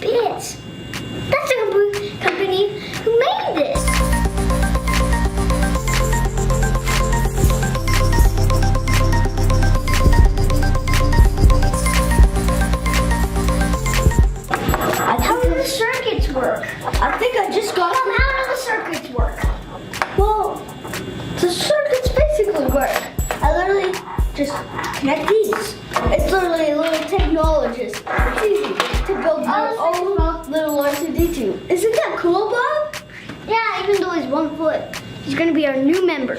LittleBits. That's the company who made this. How do the circuits work? I think I just got How do the circuits work? Well, the circuits basically work. I literally just connect these. It's literally a little technologist. It's easy to build your own little R2D2. Isn't that cool, Bob? Yeah, even though he's 1 foot, he's gonna be our new member.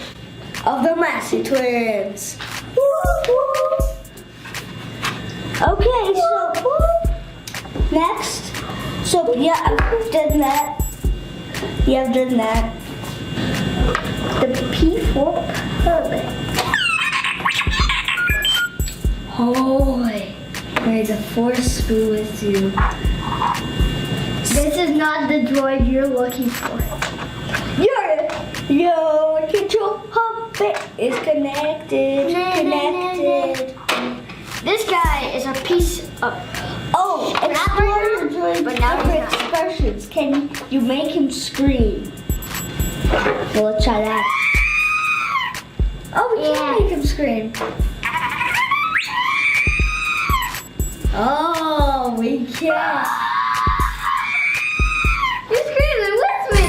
Of the Massey twins. Woo, woo. Okay, so next. So yeah, I've done that. Yeah, I've done that. The P4 permit. Holy, may the force be with you. This is not the droid you're looking for. Your control hub is connected. Connected. This guy is a piece of. Oh, explore droid, but now for he's not. expressions. Can you make him scream? Well, let's try that. Oh, we can make him scream. Oh, we can. You're screaming with me.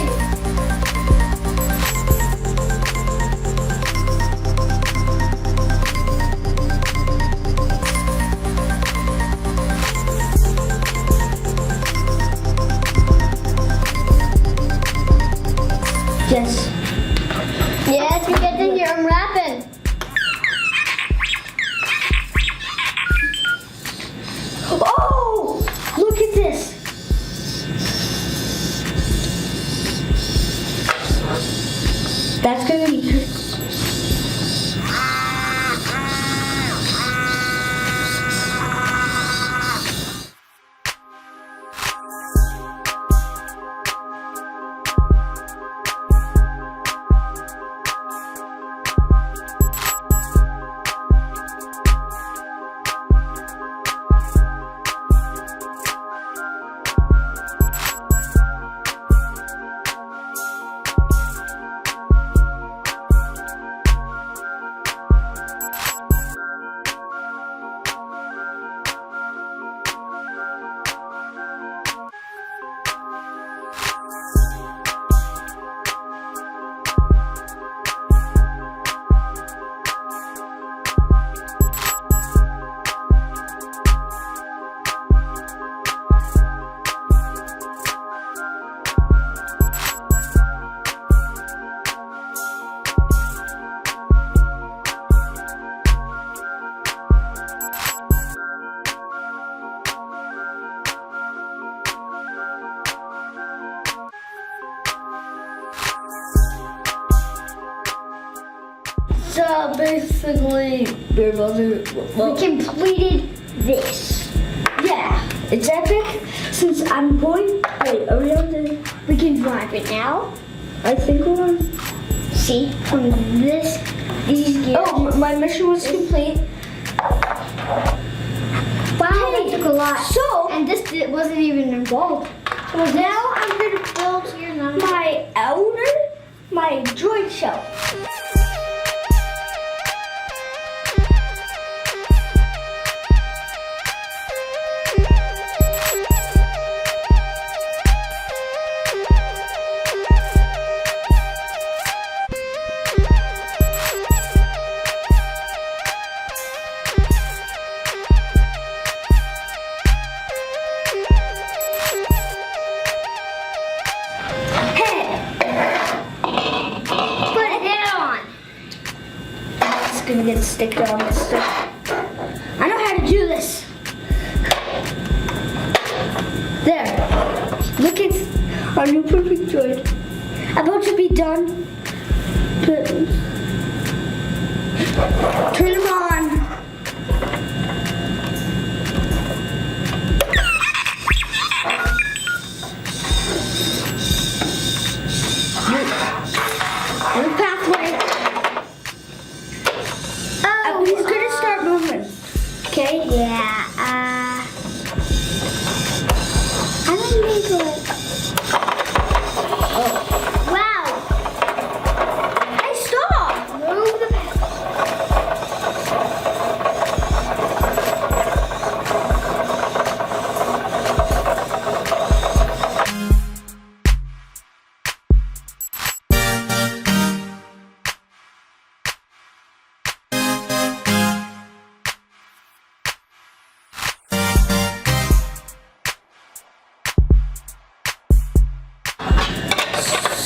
Yes. Yes, we get to hear him rapping. Oh, look at this. That's gonna be. So basically, we're about to. Well, We completed this. yeah, it's epic. Since I'm going. Wait, are we on the? We can drive it now. I think we're on. See, from these gears. Oh, my mission was complete. Wow, that took a lot. So And this wasn't even involved. So now I'm going to build my droid shell. Gonna get a sticker on this stuff. I know how to do this. There. Look at our new perfect droid. About to be done. Turn him on. New pathway. Oh, he's gonna start moving. Okay? Yeah. Wow. Hey, stop! Move the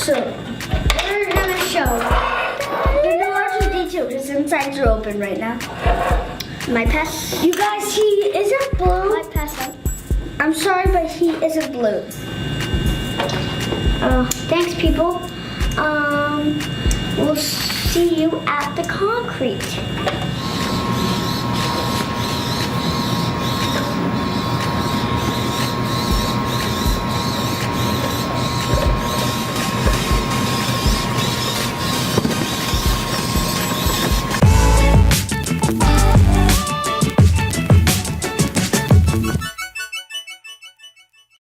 So, we're gonna show the R2D2 is inside to open right now. My pass. You guys, he isn't blue. my pass out. I'm sorry, but he isn't blue. Thanks, people. We'll see you at the concrete.